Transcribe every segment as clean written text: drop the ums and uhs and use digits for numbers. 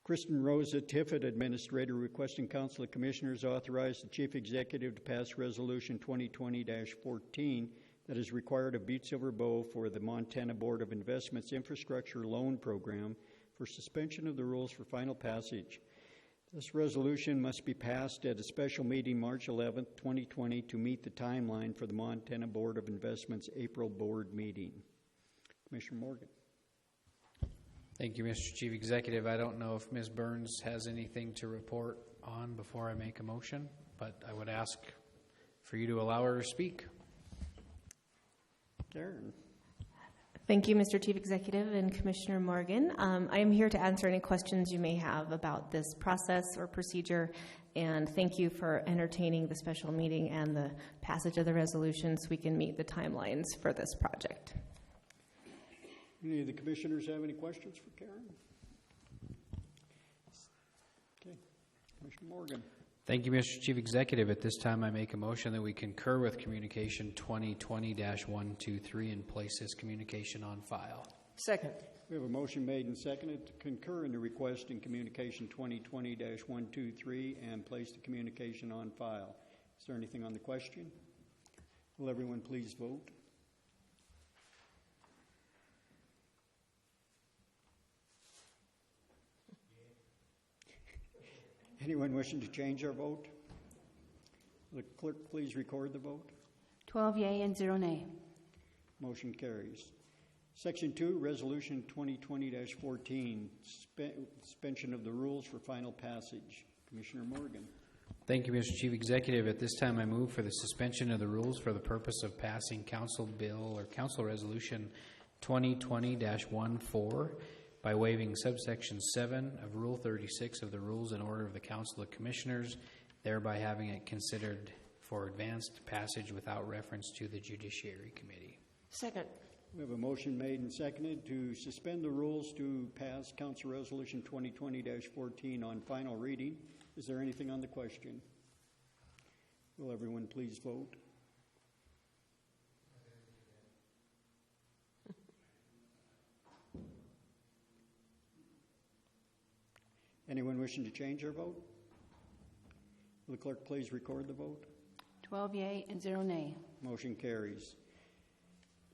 Kristen Rosa Tiffett, Administrator, requesting Council of Commissioners authorize the Chief Executive to pass Resolution 2020-14 that is required of Butte-Silver Bow for the Montana Board of Investments Infrastructure Loan Program for suspension of the rules for final passage. This resolution must be passed at a special meeting March 11, 2020 to meet the timeline for the Montana Board of Investments April board meeting. Commissioner Morgan. Thank you, Mr. Chief Executive. I don't know if Ms. Burns has anything to report on before I make a motion, but I would ask for you to allow her to speak. Karen. Thank you, Mr. Chief Executive and Commissioner Morgan. I am here to answer any questions you may have about this process or procedure, and thank you for entertaining the special meeting and the passage of the resolution so we can meet the timelines for this project. Any of the commissioners have any questions for Karen? Okay, Commissioner Morgan. Thank you, Mr. Chief Executive. At this time, I make a motion that we concur with Communication 2020-123 and place this communication on file. Second. We have a motion made and seconded to concur in the request in Communication 2020-123 and place the communication on file. Is there anything on the question? Will everyone please vote? Anyone wishing to change our vote? Will the clerk please record the vote? 12 yea and 0 nay. Motion carries. Section 2, Resolution 2020-14, suspension of the rules for final passage. Commissioner Morgan. Thank you, Mr. Chief Executive. At this time, I move for the suspension of the rules for the purpose of passing Council Bill or Council Resolution 2020-14 by waiving subsection 7 of Rule 36 of the Rules and Order of the Council of Commissioners, thereby having it considered for advanced passage without reference to the Judiciary Committee. Second. We have a motion made and seconded to suspend the rules to pass Council Resolution 2020-14 on final reading. Is there anything on the question? Will everyone please vote? Anyone wishing to change their vote? Will the clerk please record the vote? 12 yea and 0 nay. Motion carries.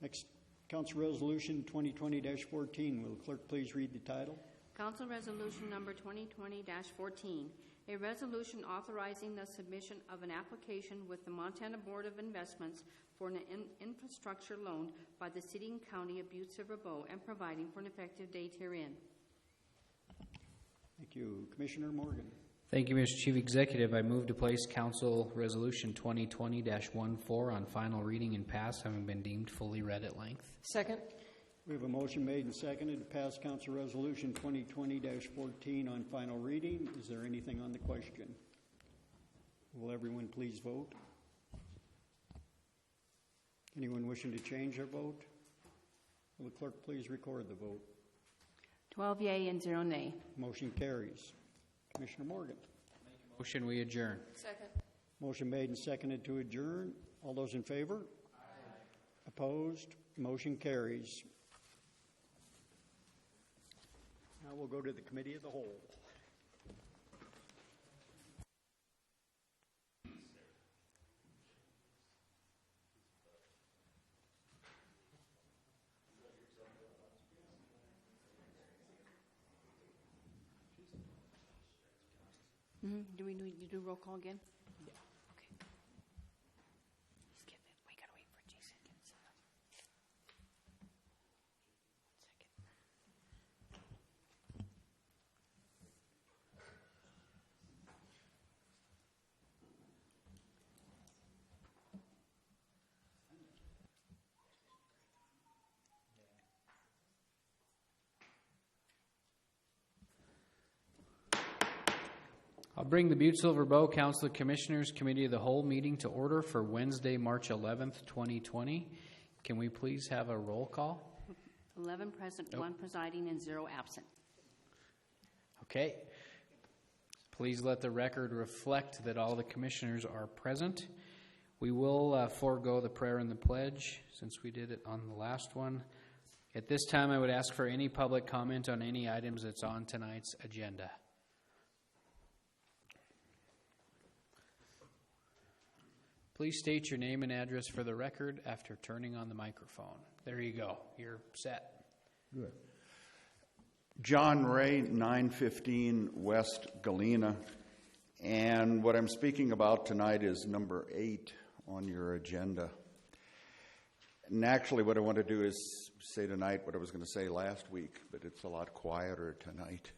Next, Council Resolution 2020-14. Will the clerk please read the title? Council Resolution number 2020-14, a resolution authorizing the submission of an application with the Montana Board of Investments for an infrastructure loan by the City and County of Butte-Silver Bow and providing for an effective date herein. Thank you. Commissioner Morgan. Thank you, Mr. Chief Executive. I move to place Council Resolution 2020-14 on final reading and pass, having been deemed fully read at length. Second. We have a motion made and seconded to pass Council Resolution 2020-14 on final reading. Is there anything on the question? Will everyone please vote? Anyone wishing to change their vote? Will the clerk please record the vote? 12 yea and 0 nay. Motion carries. Commissioner Morgan. Motion we adjourn. Second. Motion made and seconded to adjourn. All those in favor? Aye. Opposed? Motion carries. Now we'll go to the Committee of the Whole. Do we need to do roll call again? Yeah. Okay. Skip it. We gotta wait for Jason to get set up. 2 seconds. I'll bring the Butte-Silver Bow Council of Commissioners Committee of the Whole meeting to order for Wednesday, March 11th, 2020. Can we please have a roll call? 11 present, 1 presiding, and 0 absent. Okay. Please let the record reflect that all the commissioners are present. We will forego the prayer and the pledge since we did it on the last one. At this time, I would ask for any public comment on any items that's on tonight's agenda. Please state your name and address for the record after turning on the microphone. There you go. You're set. Good. John Ray, 915 West Galena. And what I'm speaking about tonight is number 8 on your agenda. And actually what I want to do is say tonight what I was going to say last week, but it's a lot quieter tonight.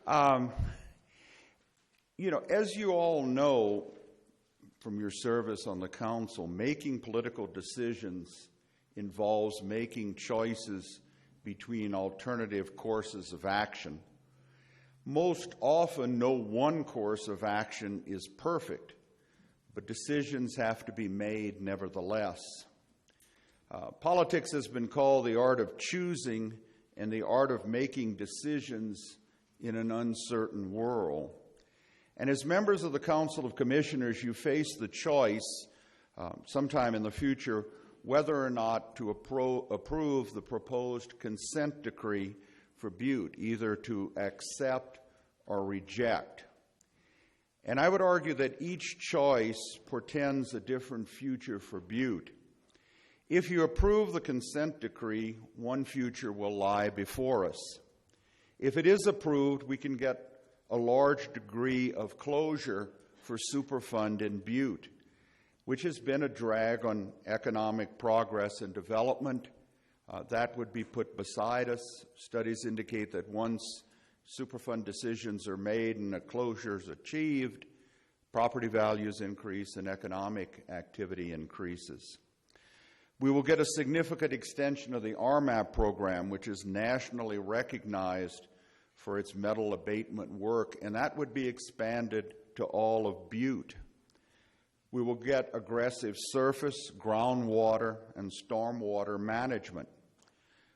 As you all know from your service on the council, making political decisions involves making choices between alternative courses of action. Most often, no one course of action is perfect, but decisions have to be made nevertheless. Politics has been called the art of choosing and the art of making decisions in an uncertain world. And as members of the Council of Commissioners, you face the choice sometime in the future whether or not to approve the proposed consent decree for Butte, either to accept or reject. And I would argue that each choice portends a different future for Butte. If you approve the consent decree, one future will lie before us. If it is approved, we can get a large degree of closure for Superfund in Butte, which has been a drag on economic progress and development. That would be put beside us. Studies indicate that once Superfund decisions are made and a closure is achieved, property values increase and economic activity increases. We will get a significant extension of the RMAP program, which is nationally recognized for its metal abatement work, and that would be expanded to all of Butte. We will get aggressive surface, groundwater, and stormwater management.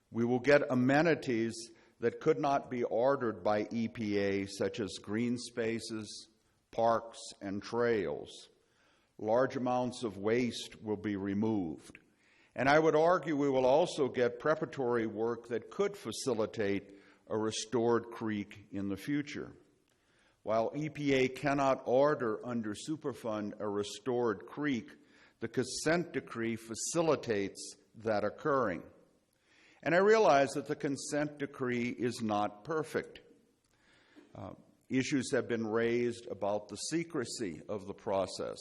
We will get amenities that could not be ordered by EPA, such as green spaces, parks, and trails. Large amounts of waste will be removed. And I would argue we will also get preparatory work that could facilitate a restored creek in the future. While EPA cannot order under Superfund a restored creek, the consent decree facilitates that occurring. And I realize that the consent decree is not perfect. Issues have been raised about the secrecy of the process.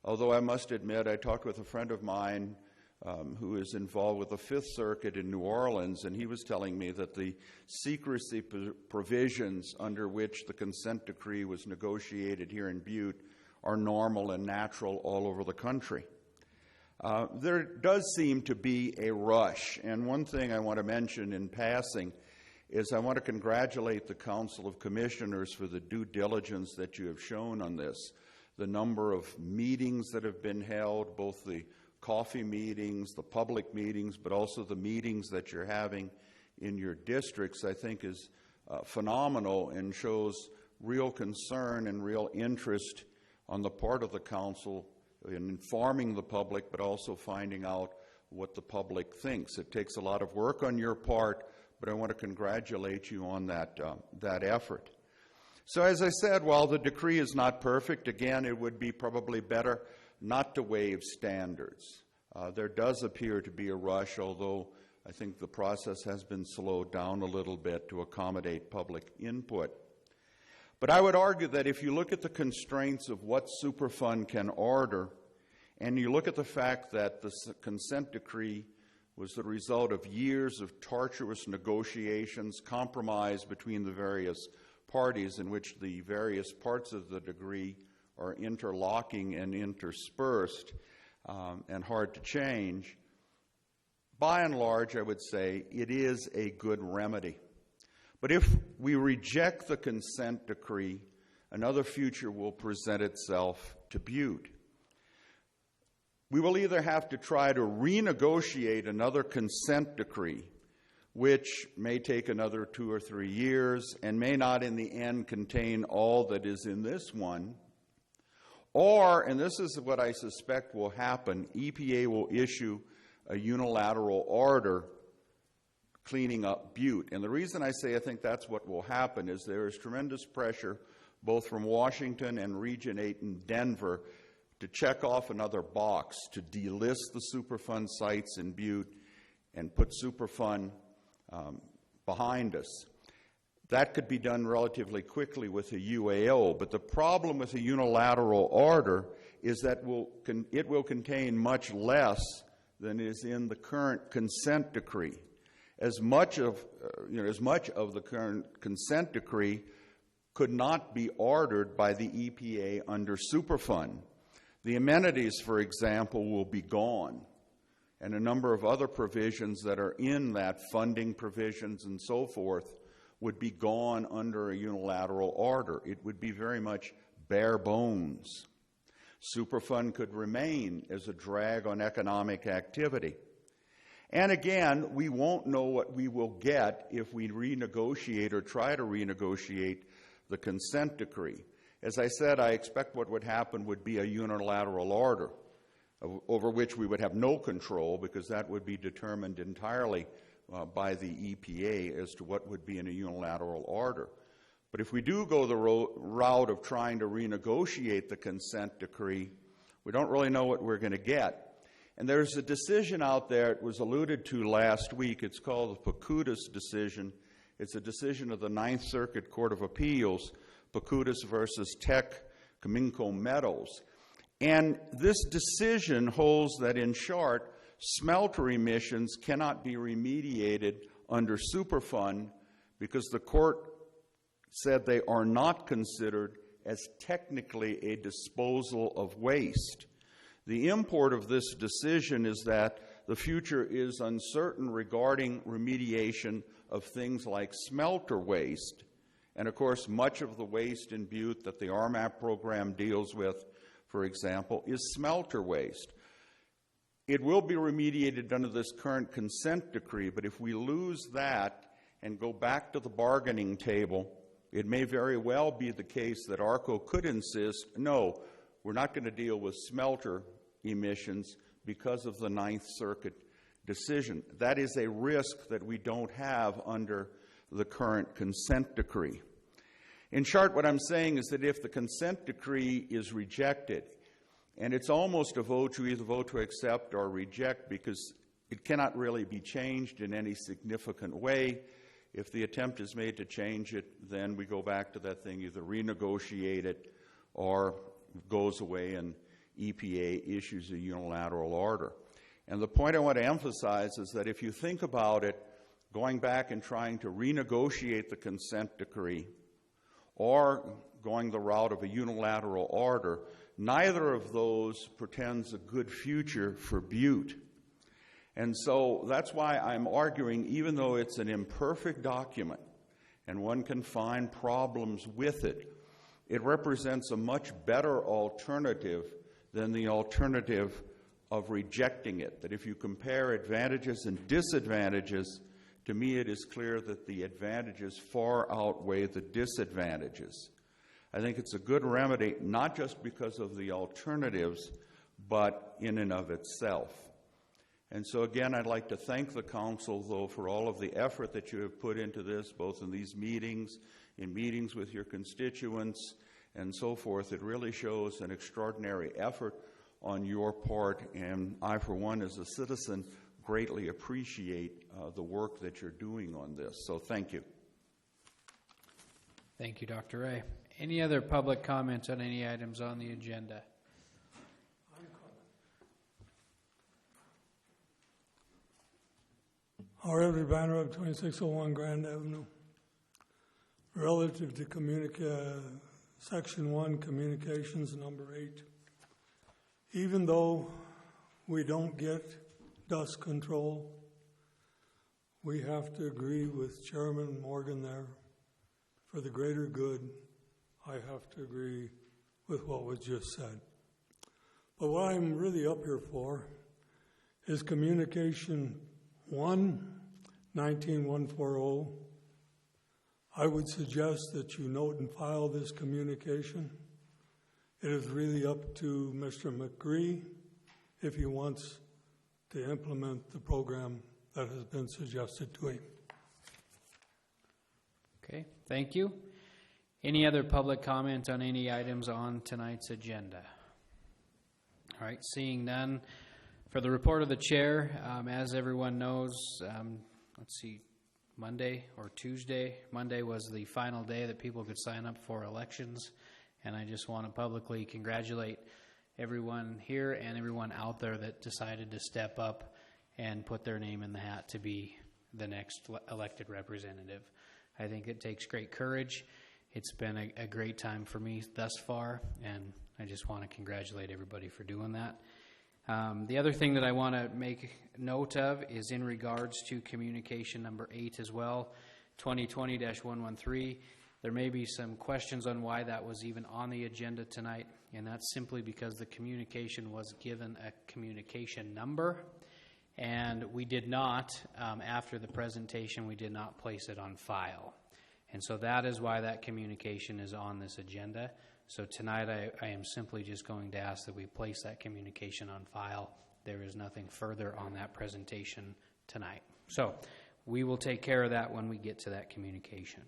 Although I must admit, I talked with a friend of mine who is involved with the Fifth Circuit in New Orleans, and he was telling me that the secrecy provisions under which the consent decree was negotiated here in Butte are normal and natural all over the country. There does seem to be a rush, and one thing I want to mention in passing is I want to congratulate the Council of Commissioners for the due diligence that you have shown on this. The number of meetings that have been held, both the coffee meetings, the public meetings, but also the meetings that you're having in your districts, I think is phenomenal and shows real concern and real interest on the part of the council in informing the public, but also finding out what the public thinks. It takes a lot of work on your part, but I want to congratulate you on that effort. So as I said, while the decree is not perfect, again, it would be probably better not to waive standards. There does appear to be a rush, although I think the process has been slowed down a little bit to accommodate public input. But I would argue that if you look at the constraints of what Superfund can order, and you look at the fact that the consent decree was the result of years of tortuous negotiations, compromise between the various parties in which the various parts of the decree are interlocking and interspersed and hard to change, by and large, I would say it is a good remedy. But if we reject the consent decree, another future will present itself to Butte. We will either have to try to renegotiate another consent decree, which may take another 2 or 3 years and may not in the end contain all that is in this one. Or, and this is what I suspect will happen, EPA will issue a unilateral order cleaning up Butte. And the reason I say I think that's what will happen is there is tremendous pressure both from Washington and Region 8 in Denver to check off another box, to delist the Superfund sites in Butte and put Superfund behind us. That could be done relatively quickly with a UAO, but the problem with a unilateral order is that it will contain much less than is in the current consent decree. As much of the current consent decree could not be ordered by the EPA under Superfund. The amenities, for example, will be gone, and a number of other provisions that are in that, funding provisions and so forth, would be gone under a unilateral order. It would be very much bare bones. Superfund could remain as a drag on economic activity. And again, we won't know what we will get if we renegotiate or try to renegotiate the consent decree. As I said, I expect what would happen would be a unilateral order over which we would have no control, because that would be determined entirely by the EPA as to what would be in a unilateral order. But if we do go the route of trying to renegotiate the consent decree, we don't really know what we're going to get. And there's a decision out there, it was alluded to last week, it's called the Pacutus decision. It's a decision of the Ninth Circuit Court of Appeals, Pacutus versus Tech Cominco Metals. And this decision holds that, in short, smelter emissions cannot be remediated under Superfund because the court said they are not considered as technically a disposal of waste. The import of this decision is that the future is uncertain regarding remediation of things like smelter waste. And of course, much of the waste in Butte that the RMAP program deals with, for example, is smelter waste. It will be remediated under this current consent decree, but if we lose that and go back to the bargaining table, it may very well be the case that ARCO could insist, no, we're not going to deal with smelter emissions because of the Ninth Circuit decision. That is a risk that we don't have under the current consent decree. In short, what I'm saying is that if the consent decree is rejected, and it's almost a vote, you either vote to accept or reject because it cannot really be changed in any significant way. If the attempt is made to change it, then we go back to that thing, either renegotiate it or it goes away and EPA issues a unilateral order. And the point I want to emphasize is that if you think about it, going back and trying to renegotiate the consent decree or going the route of a unilateral order, neither of those portends a good future for Butte. And so that's why I'm arguing, even though it's an imperfect document and one can find problems with it, it represents a much better alternative than the alternative of rejecting it. That if you compare advantages and disadvantages, to me it is clear that the advantages far outweigh the disadvantages. I think it's a good remedy, not just because of the alternatives, but in and of itself. And so again, I'd like to thank the Council, though, for all of the effort that you have put into this, both in these meetings, in meetings with your constituents, and so forth. It really shows an extraordinary effort on your part, and I, for one, as a citizen, greatly appreciate the work that you're doing on this. So thank you. Thank you, Dr. Ray. Any other public comments on any items on the agenda? R.W. Banner of 2601 Grand Avenue. Relative to Section 1, Communications, number 8. Even though we don't get dust control, we have to agree with Chairman Morgan there. For the greater good, I have to agree with what was just said. But what I'm really up here for is Communication 1, 19140. I would suggest that you note and file this communication. It is really up to Mr. McGree if he wants to implement the program that has been suggested to him. Thank you. Any other public comment on any items on tonight's agenda? All right, seeing none. For the report of the chair, as everyone knows, let's see, Monday or Tuesday. Monday was the final day that people could sign up for elections, and I just want to publicly congratulate everyone here and everyone out there that decided to step up and put their name in the hat to be the next elected representative. I think it takes great courage. It's been a great time for me thus far, and I just want to congratulate everybody for doing that. The other thing that I want to make note of is in regards to communication number 8 as well, 2020-113. There may be some questions on why that was even on the agenda tonight, and that's simply because the communication was given a communication number, and we did not, after the presentation, we did not place it on file. And so that is why that communication is on this agenda. So tonight I am simply just going to ask that we place that communication on file. There is nothing further on that presentation tonight. So we will take care of that when we get to that communication.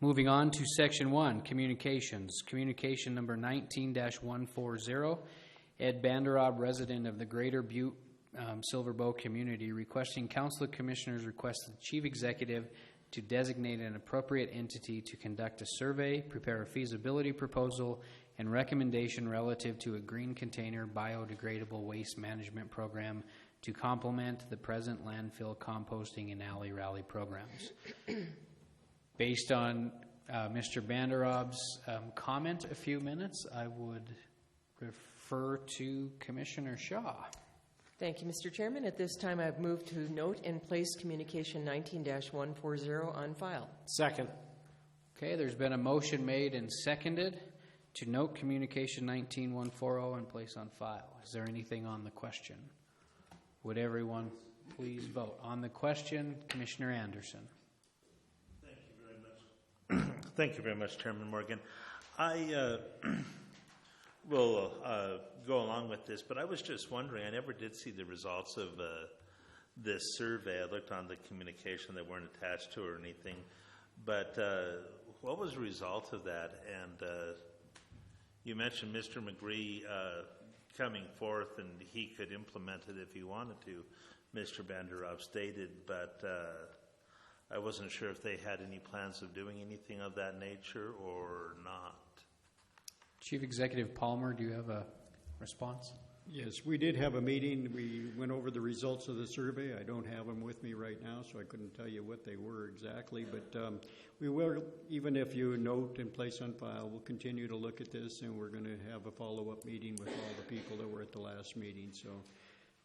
Moving on to Section 1, Communications. Communication number 19-140. Ed Banderob, resident of the Greater Butte-Silver Bow community, requesting Council of Commissioners request the Chief Executive to designate an appropriate entity to conduct a survey, prepare a feasibility proposal, and recommendation relative to a green container biodegradable waste management program to complement the present landfill composting and alley rally programs. Based on Mr. Banderob's comment a few minutes, I would refer to Commissioner Shaw. Thank you, Mr. Chairman. At this time, I've moved to note and place communication 19-140 on file. Second. Okay, there's been a motion made and seconded to note communication 19-140 and place on file. Is there anything on the question? Would everyone please vote? On the question, Commissioner Anderson. Thank you very much. Thank you very much, Chairman Morgan. I will go along with this, but I was just wondering, I never did see the results of this survey. I looked on the communication that weren't attached to it or anything, but what was the result of that? And you mentioned Mr. McGree coming forth and he could implement it if he wanted to, Mr. Banderob stated, but I wasn't sure if they had any plans of doing anything of that nature or not. Chief Executive Palmer, do you have a response? Yes, we did have a meeting. We went over the results of the survey. I don't have them with me right now, so I couldn't tell you what they were exactly. But we will, even if you note and place on file, we'll continue to look at this, and we're going to have a follow-up meeting with all the people that were at the last meeting. So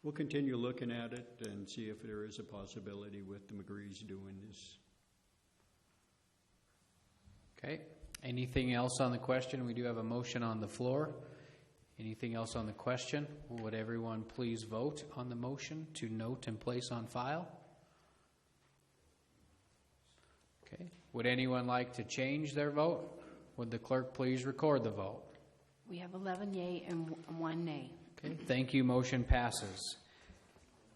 we'll continue looking at it and see if there is a possibility with the McGrees doing this. Okay. Anything else on the question? We do have a motion on the floor. Anything else on the question? Would everyone please vote on the motion to note and place on file? Okay. Would anyone like to change their vote? Would the clerk please record the vote? We have 11 yea and 1 nay. Okay. Thank you. Motion passes.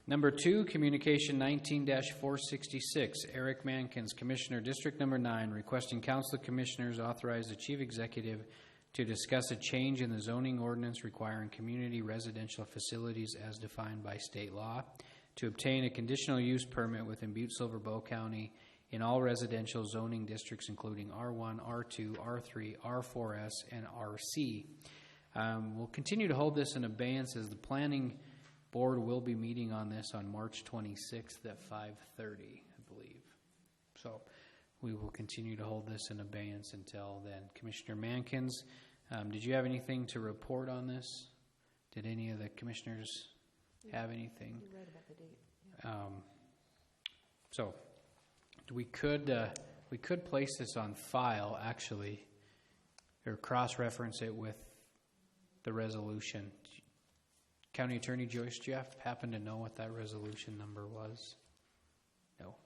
Number 2, Communication 19-466, Eric Mankins, Commissioner, District Number 9, requesting Council of Commissioners authorize the Chief Executive to discuss a change in the zoning ordinance requiring community residential facilities as defined by state law, to obtain a conditional use permit within Butte-Silver Bow County in all residential zoning districts including R1, R2, R3, R4S, and RC. We'll continue to hold this in abeyance as the Planning Board will be meeting on this on March 26th at 5:30, I believe. So we will continue to hold this in abeyance until then. Commissioner Mankins, did you have anything to report on this? Did any of the commissioners have anything? You're right about the date. So we could place this on file, actually, or cross-reference it with the resolution. County Attorney Joyce, do you happen to know what that resolution number was? No.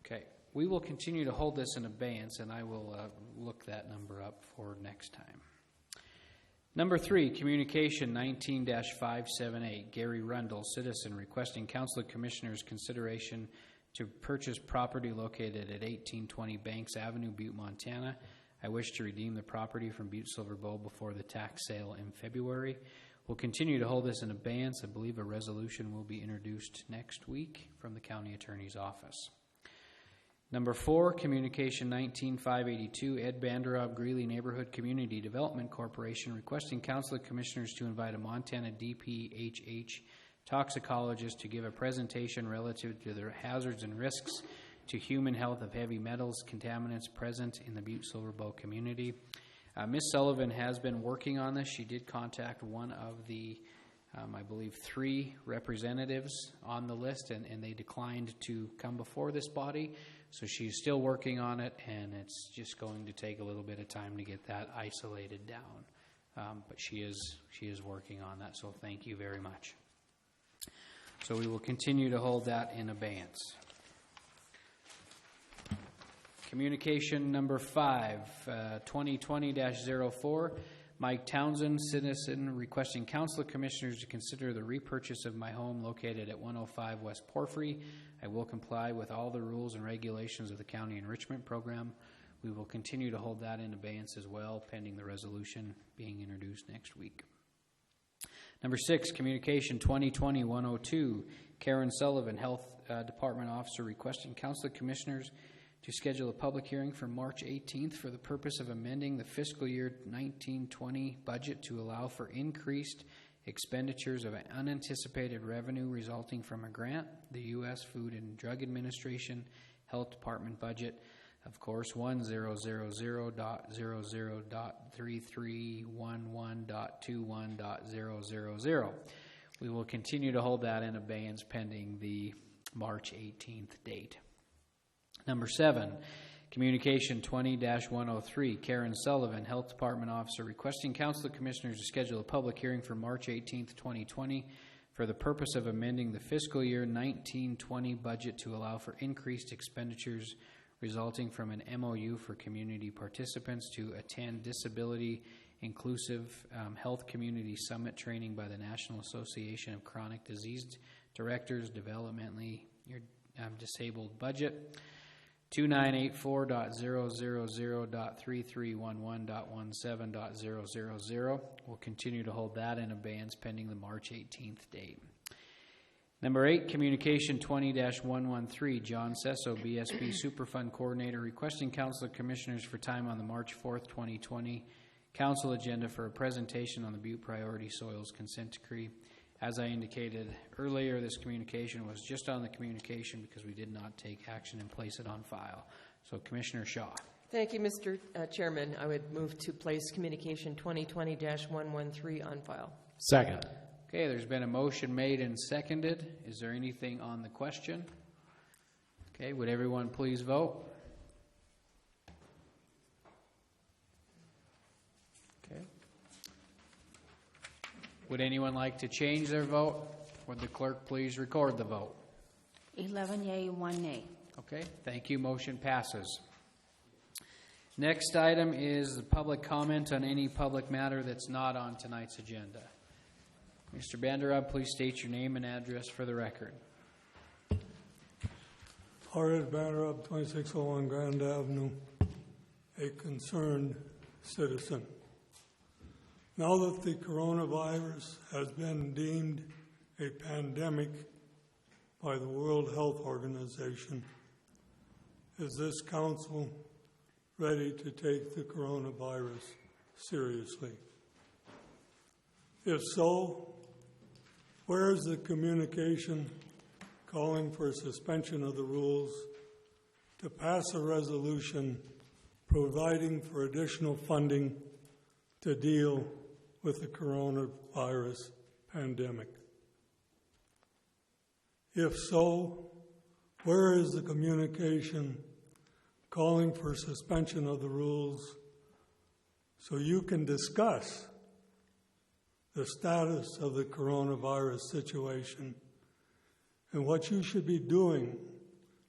Okay. We will continue to hold this in abeyance, and I will look that number up for next time. Number 3, Communication 19-578, Gary Rundle, citizen, requesting Council of Commissioners consideration to purchase property located at 1820 Banks Avenue, Butte, Montana. I wish to redeem the property from Butte-Silver Bow before the tax sale in February. We'll continue to hold this in abeyance. I believe a resolution will be introduced next week from the County Attorney's Office. Number 4, Communication 19582, Ed Banderob Greeley Neighborhood Community Development Corporation requesting Council of Commissioners to invite a Montana DPHH toxicologist to give a presentation relative to the hazards and risks to human health of heavy metals contaminants present in the Butte-Silver Bow community. Ms. Sullivan has been working on this. She did contact one of the, I believe, 3 representatives on the list, and they declined to come before this body. So she's still working on it, and it's just going to take a little bit of time to get that isolated down. But she is working on that, so thank you very much. So we will continue to hold that in abeyance. Communication number 5, 2020-04, Mike Townsend, citizen, requesting Council of Commissioners to consider the repurchase of my home located at 105 West Porphyry. I will comply with all the rules and regulations of the County Enrichment Program. We will continue to hold that in abeyance as well, pending the resolution being introduced next week. Number 6, Communication 2020-102, Karen Sullivan, Health Department Officer, requesting Council of Commissioners to schedule a public hearing for March 18th for the purpose of amending the fiscal year 1920 budget to allow for increased expenditures of unanticipated revenue resulting from a grant, the U.S. Food and Drug Administration Health Department budget, of course, 1000.00.3311.21.000. We will continue to hold that in abeyance pending the March 18th date. Number 7, Communication 20-103, Karen Sullivan, Health Department Officer, requesting Council of Commissioners to schedule a public hearing for March 18th, 2020 for the purpose of amending the fiscal year 1920 budget to allow for increased expenditures resulting from an MOU for community participants to attend Disability Inclusive Health Community Summit training by the National Association of Chronic Disease Directors, Developmentally Disabled Budget. 2984.000.3311.17.000. We'll continue to hold that in abeyance pending the March 18th date. Number 8, Communication 20-113, John Sesso, BSP Superfund Coordinator, requesting Council of Commissioners for time on the March 4th, 2020 Council agenda for a presentation on the Butte Priority Soils Consent Decree. As I indicated earlier, this communication was just on the communication because we did not take action and place it on file. So, Commissioner Shaw. Thank you, Mr. Chairman. I would move to place Communication 2020-113 on file. Second. Okay, there's been a motion made and seconded. Is there anything on the question? Okay, would everyone please vote? Okay. Would anyone like to change their vote? Would the clerk please record the vote? 11 yea, 1 nay. Okay, thank you. Motion passes. Next item is the public comment on any public matter that's not on tonight's agenda. Mr. Banderob, please state your name and address for the record. R.Ed Banderob, 2601 Grand Avenue, a concerned citizen. Now that the coronavirus has been deemed a pandemic by the World Health Organization, is this council ready to take the coronavirus seriously? If so, where is the communication calling for a suspension of the rules to pass a resolution providing for additional funding to deal with the coronavirus pandemic? If so, where is the communication calling for suspension of the rules so you can discuss the status of the coronavirus situation and what you should be doing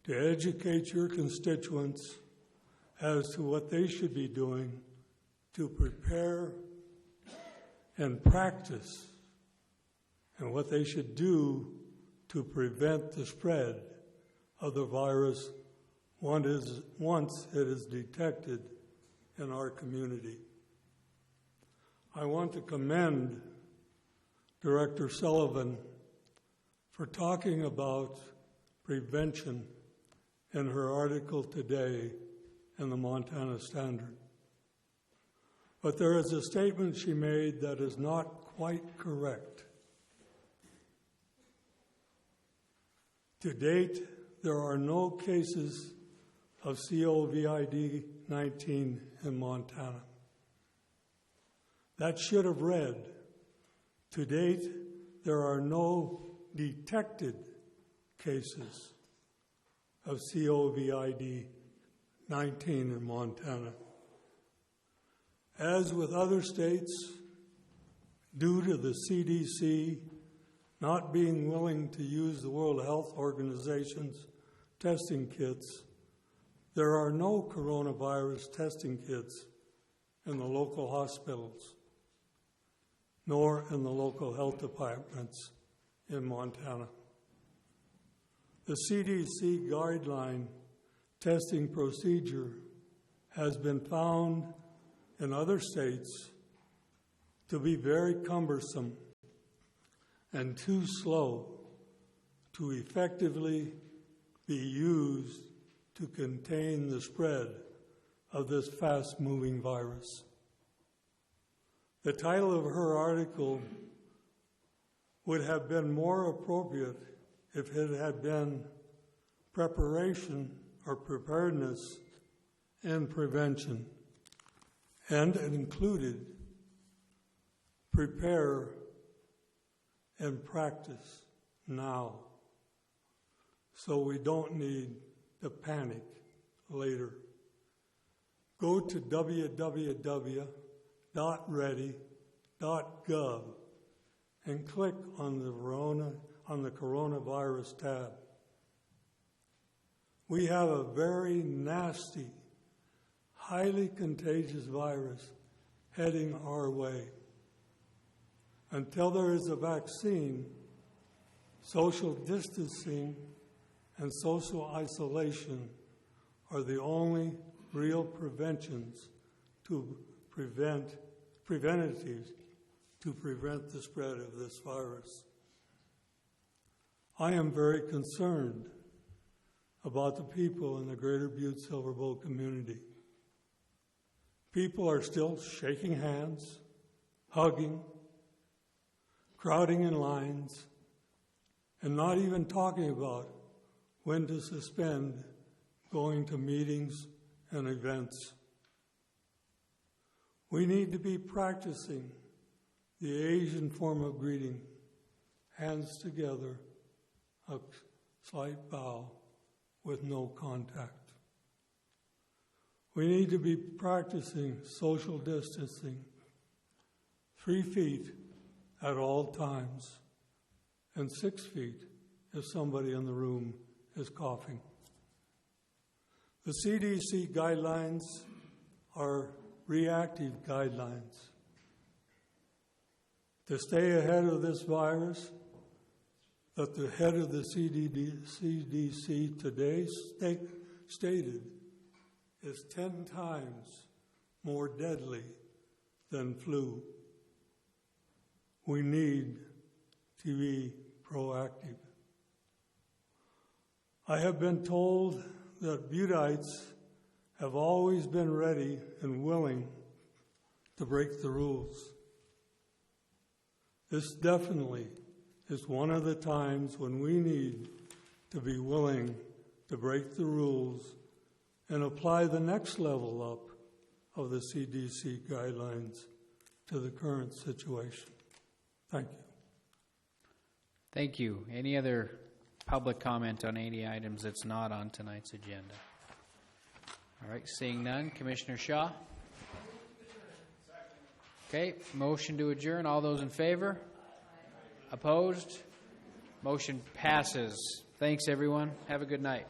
to educate your constituents as to what they should be doing to prepare and practice and what they should do to prevent the spread of the virus once it is detected in our community. I want to commend Director Sullivan for talking about prevention in her article today in the Montana Standard. But there is a statement she made that is not quite correct. To date, there are no cases of COVID-19 in Montana. That should have read, to date, there are no detected cases of COVID-19 in Montana. As with other states, due to the CDC not being willing to use the World Health Organization's testing kits, there are no coronavirus testing kits in the local hospitals, nor in the local health departments in Montana. The CDC guideline testing procedure has been found in other states to be very cumbersome and too slow to effectively be used to contain the spread of this fast-moving virus. The title of her article would have been more appropriate if it had been Preparation or Preparedness and Prevention, and it included Prepare and Practice now, so we don't need to panic later. Go to www.ready.gov and click on the coronavirus tab. We have a very nasty, highly contagious virus heading our way. Until there is a vaccine, social distancing and social isolation are the only real preventatives to prevent the spread of this virus. I am very concerned about the people in the greater Butte-Silver Bow community. People are still shaking hands, hugging, crowding in lines, and not even talking about when to suspend going to meetings and events. We need to be practicing the Asian form of greeting, hands together, a slight bow with no contact. We need to be practicing social distancing, 3 feet at all times, and 6 feet if somebody in the room is coughing. The CDC guidelines are reactive guidelines. To stay ahead of this virus, that the head of the CDC today stated is 10 times more deadly than flu. We need to be proactive. I have been told that Buttites have always been ready and willing to break the rules. This definitely is one of the times when we need to be willing to break the rules and apply the next level up of the CDC guidelines to the current situation. Thank you. Thank you. Any other public comment on any items that's not on tonight's agenda? All right, seeing none. Commissioner Shaw? Okay, motion to adjourn. All those in favor? Opposed? Motion passes. Thanks, everyone. Have a good night.